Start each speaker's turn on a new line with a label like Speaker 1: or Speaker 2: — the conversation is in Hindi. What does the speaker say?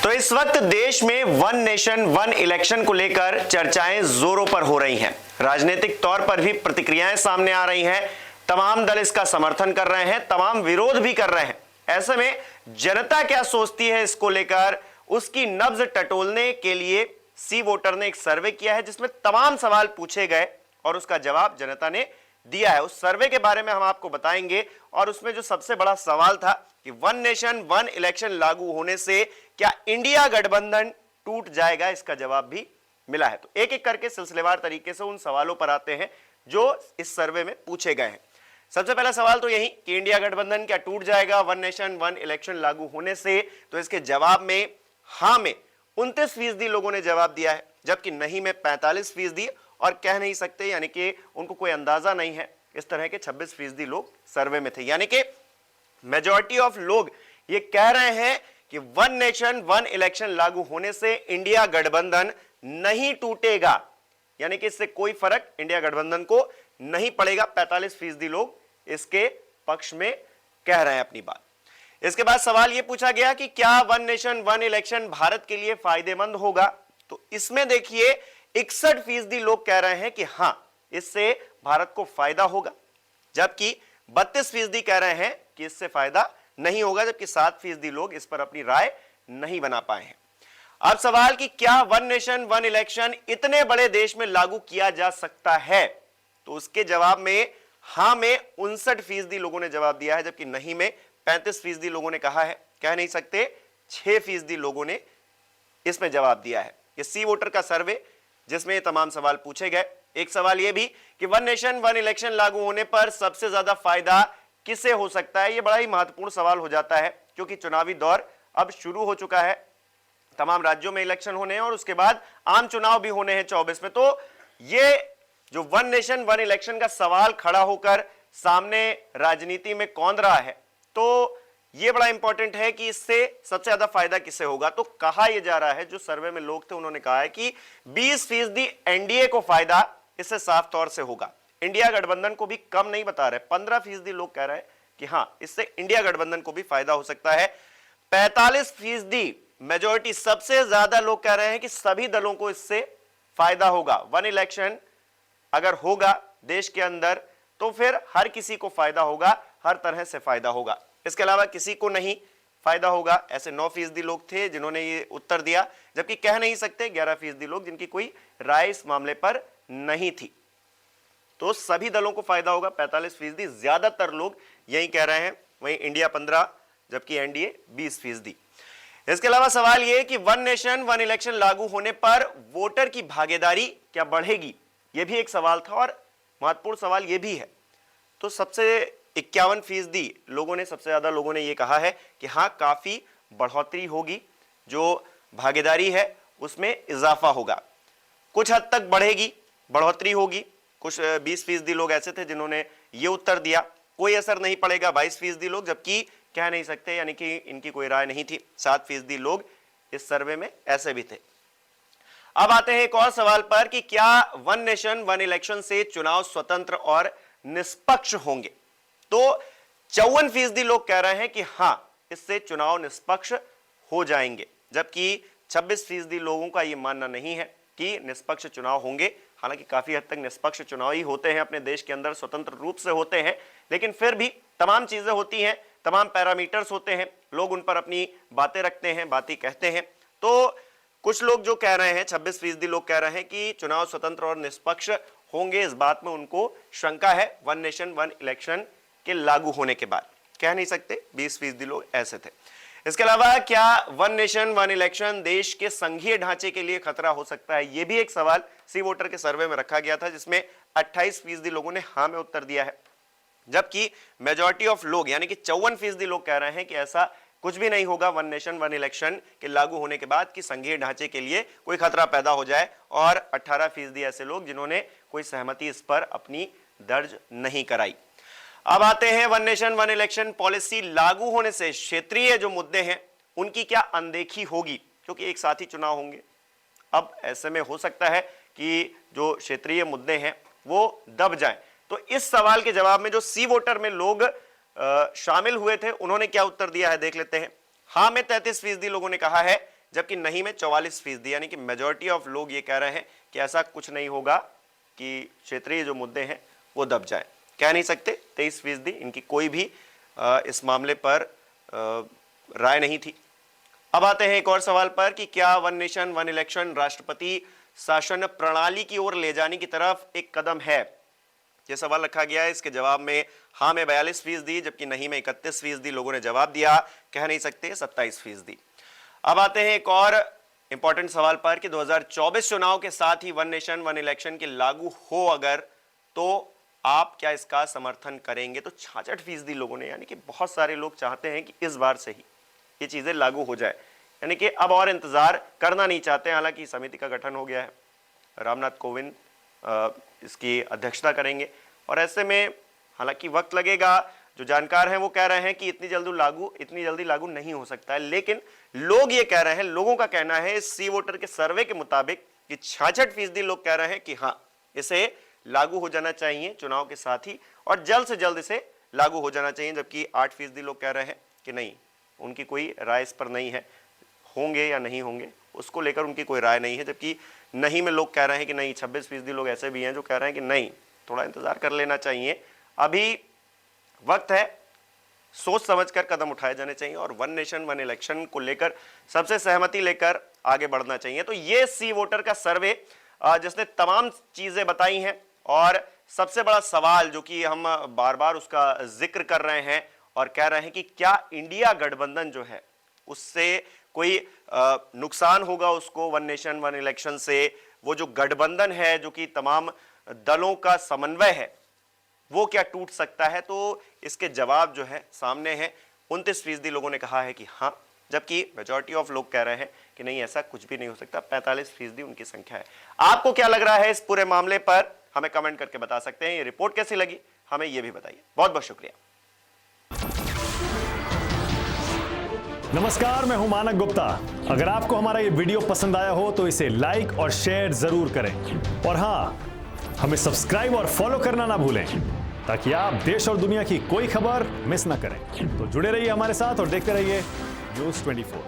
Speaker 1: तो इस वक्त देश में वन नेशन वन इलेक्शन को लेकर चर्चाएं जोरों पर हो रही हैं। राजनीतिक तौर पर भी प्रतिक्रियाएं सामने आ रही हैं। तमाम दल इसका समर्थन कर रहे हैं, तमाम विरोध भी कर रहे हैं। ऐसे में जनता क्या सोचती है इसको लेकर, उसकी नब्ज टटोलने के लिए सी वोटर ने एक सर्वे किया है जिसमें तमाम सवाल पूछे गए और उसका जवाब जनता ने दिया है। उस सर्वे के बारे में हम आपको बताएंगे और उसमें जो सबसे बड़ा सवाल था कि वन नेशन वन इलेक्शन लागू होने से क्या इंडिया गठबंधन टूट जाएगा, इसका जवाब भी मिला है। तो एक एक करके सिलसिलेवार तरीके से उन सवालों पर आते हैं जो इस सर्वे में पूछे गए हैं। सबसे पहला सवाल तो यही कि इंडिया गठबंधन क्या टूट जाएगा वन नेशन वन इलेक्शन लागू होने से। तो इसके जवाब में हां में 29% लोगों ने जवाब दिया है, जबकि नहीं में 45% और कह नहीं सकते यानी कि उनको कोई अंदाजा नहीं है, इस तरह के 26% लोग सर्वे में थे। यानी कि मेजॉरिटी ऑफ लोग ये कह रहे हैं कि वन नेशन वन इलेक्शन लागू होने से इंडिया गठबंधन नहीं टूटेगा, यानी कि इससे कोई फर्क इंडिया गठबंधन को नहीं पड़ेगा। 45% लोग इसके पक्ष में कह रहे हैं अपनी बात। इसके बाद सवाल यह पूछा गया कि क्या one nation one election Bharat के लिए फायदेमंद होगा। तो इसमें देखिए 61% लोग कह रहे हैं कि हां, इससे भारत को फायदा होगा, जबकि 32% कह रहे हैं कि इससे फायदा नहीं होगा, जबकि 7% लोग इस पर अपनी राय नहीं बना पाए हैं। अब सवाल कि क्या वन नेशन वन इलेक्शन इतने बड़े देश में लागू किया जा सकता है। तो उसके जवाब में हां में 59% लोगों ने जवाब दिया है, जबकि नहीं में 35% लोगों ने कहा है कह नहीं सकते। 6% लोगों ने इसमें जवाब दिया है। ये सी वोटर का सर्वे जिसमें ये तमाम सवाल पूछे गए। एक सवाल यह भी कि वन नेशन वन इलेक्शन लागू होने पर सबसे ज्यादा फायदा किसे हो सकता है। यह बड़ा ही महत्वपूर्ण सवाल हो जाता है क्योंकि चुनावी दौर अब शुरू हो चुका है। तमाम राज्यों में इलेक्शन होने हैं और उसके बाद आम चुनाव भी होने हैं 24 में। तो ये जो वन नेशन वन इलेक्शन का सवाल खड़ा होकर सामने राजनीति में कौंध रहा है, तो यह बड़ा इंपॉर्टेंट है कि इससे सबसे ज्यादा फायदा किसे होगा। तो कहा यह जा रहा है, जो सर्वे में लोग थे उन्होंने कहा है कि 20% एनडीए को फायदा इससे साफ तौर से होगा। इंडिया गठबंधन को भी कम नहीं बता रहे। 15% लोग कह रहे हैं कि हां, इससे इंडिया गठबंधन को भी फायदा हो सकता है। 45% मेजॉरिटी, सबसे ज्यादा लोग कह रहे हैं कि सभी दलों को इससे फायदा होगा। वन इलेक्शन अगर होगा देश के अंदर तो फिर हर किसी को फायदा होगा, हर तरह से फायदा होगा। इसके अलावा किसी को नहीं फायदा होगा, ऐसे 9% लोग थे जिन्होंने ये उत्तर दिया, जबकि कह नहीं सकते 11% लोग जिनकी कोई राय इस मामले पर नहीं थी। तो सभी दलों को फायदा होगा। 45% ज्यादातर लोग यही कह रहे हैं। वहीं इंडिया 15 जबकि एनडीए 20%। इसके अलावा सवाल यह कि वन नेशन वन इलेक्शन लागू होने पर वोटर की भागीदारी क्या बढ़ेगी, यह भी एक सवाल था और महत्वपूर्ण सवाल यह भी है। तो सबसे 51% लोगों ने, सबसे ज्यादा लोगों ने यह कहा है कि हां, काफी बढ़ोतरी होगी, जो भागीदारी है उसमें इजाफा होगा। कुछ हद तक बढ़ेगी, बढ़ोतरी होगी। कुछ 20% लोग ऐसे थे जिन्होंने ये उत्तर दिया। कोई असर नहीं पड़ेगा 22% लोग, जबकि कह नहीं सकते यानी कि इनकी कोई राय नहीं थी। 7% लोग इस सर्वे में ऐसे भी थे। अब आते हैं एक और सवाल पर कि क्या वन नेशन वन इलेक्शन से चुनाव स्वतंत्र और निष्पक्ष होंगे। तो 54% लोग कह रहे हैं कि हां, इससे चुनाव निष्पक्ष हो जाएंगे, जबकि 26% लोगों का यह मानना नहीं है कि निष्पक्ष चुनाव होंगे। हालांकि काफी हद तक निष्पक्ष चुनाव ही होते हैं अपने देश के अंदर, स्वतंत्र रूप से होते हैं, लेकिन फिर भी तमाम चीजें होती हैं, तमाम पैरामीटर्स होते हैं, लोग उन पर अपनी बातें रखते हैं, बातें कहते हैं। तो कुछ लोग जो कह रहे हैं, 26% लोग कह रहे हैं कि चुनाव स्वतंत्र और निष्पक्ष होंगे, इस बात में उनको शंका है वन नेशन वन इलेक्शन के लागू होने के बाद। कह नहीं सकते, 20% लोग ऐसे थे। इसके अलावा क्या वन नेशन वन इलेक्शन देश के संघीय ढांचे के लिए खतरा हो सकता है, यह भी एक सवाल सी वोटर के सर्वे में रखा गया था, जिसमें 28% लोगों ने हां में उत्तर दिया है, जबकि मेजॉरिटी ऑफ लोग यानी कि 54% लोग कह रहे हैं कि ऐसा कुछ भी नहीं होगा वन नेशन वन इलेक्शन के लागू होने के बाद कि संघीय ढांचे के लिए कोई खतरा पैदा हो जाए, और 18% ऐसे लोग जिन्होंने कोई सहमति इस पर अपनी दर्ज नहीं कराई। अब आते हैं one nation one election policy लागू होने से क्षेत्रीय जो मुद्दे हैं उनकी क्या अनदेखी होगी, क्योंकि एक साथ ही चुनाव होंगे। अब ऐसे में हो सकता है कि जो क्षेत्रीय मुद्दे हैं वो दब जाएं। तो इस सवाल के जवाब में जो सी वोटर में लोग शामिल हुए थे उन्होंने क्या उत्तर दिया है देख लेते हैं। हां में 33% लोगों ने कहा है जबकि नहीं में 44%, यानी कि मेजॉरिटी ऑफ लोग ये कह रहे हैं कि ऐसा कुछ नहीं होगा कि क्षेत्रीय जो मुद्दे हैं वो दब जाए। कह नहीं सकते। 23% इनकी कोई भी इस मामले पर राय नहीं थी। अब आते हैं एक और सवाल पर कि क्या वन नेशन वन इलेक्शन राष्ट्रपति शासन प्रणाली की ओर ले जाने की तरफ एक कदम है? यह सवाल रखा गया है। इसके जवाब में हाँ में 42%, जबकि नहीं में 31% लोगों ने जवाब दिया। कह नहीं सकते 27%। अब आते हैं एक और इंपॉर्टेंट सवाल पर कि 2024 चुनाव के साथ ही वन नेशन वन इलेक्शन के लागू हो अगर, तो आप क्या इसका समर्थन करेंगे? तो 66% लोगों ने, यानी कि बहुत सारे लोग चाहते हैं कि इस बार से ही ये चीजें लागू हो जाए, यानी कि अब और इंतजार करना नहीं चाहते हैं। हालांकि समिति का गठन हो गया है, रामनाथ कोविंद इसकी अध्यक्षता करेंगे और ऐसे में हालांकि वक्त लगेगा। जो जानकार हैं वो कह रहे हैं कि इतनी जल्दी लागू नहीं हो सकता है, लेकिन लोग ये कह रहे हैं, लोगों का कहना है इस सी वोटर के सर्वे के मुताबिक कि 66% लोग कह रहे हैं कि हाँ इसे लागू हो जाना चाहिए चुनाव के साथ ही और जल्द से जल्द इसे लागू हो जाना चाहिए, जबकि 8% लोग कह रहे हैं कि नहीं, उनकी कोई राय इस पर नहीं है, होंगे या नहीं होंगे उसको लेकर उनकी कोई राय नहीं है। जबकि नहीं में लोग कह रहे हैं कि नहीं, 26% लोग ऐसे भी हैं जो कह रहे हैं कि नहीं, थोड़ा इंतजार कर लेना चाहिए, अभी वक्त है, सोच समझकर कदम उठाए जाने चाहिए और वन नेशन वन इलेक्शन को लेकर सबसे सहमति लेकर आगे बढ़ना चाहिए। तो ये सी वोटर का सर्वे जिसने तमाम चीजें बताई हैं और सबसे बड़ा सवाल जो कि हम बार बार उसका जिक्र कर रहे हैं और कह रहे हैं कि क्या इंडिया गठबंधन जो है उससे कोई नुकसान होगा उसको वन नेशन वन इलेक्शन से? वो जो गठबंधन है जो कि तमाम दलों का समन्वय है वो क्या टूट सकता है? तो इसके जवाब जो है सामने है। 29% लोगों ने कहा है कि हाँ, जबकि मेजॉरिटी ऑफ लोग कह रहे हैं कि नहीं, ऐसा कुछ भी नहीं हो सकता। 45% उनकी संख्या है। आपको क्या लग रहा है इस पूरे मामले पर? हमें कमेंट करके बता सकते हैं। ये रिपोर्ट कैसी लगी हमें ये भी बताइए। बहुत बहुत शुक्रिया।
Speaker 2: नमस्कार, मैं हूं मानक गुप्ता। अगर आपको हमारा ये वीडियो पसंद आया हो तो इसे लाइक और शेयर जरूर करें और हाँ, हमें सब्सक्राइब और फॉलो करना ना भूलें ताकि आप देश और दुनिया की कोई खबर मिस ना करें। तो जुड़े रहिए हमारे साथ और देखते रहिए न्यूज़ 24।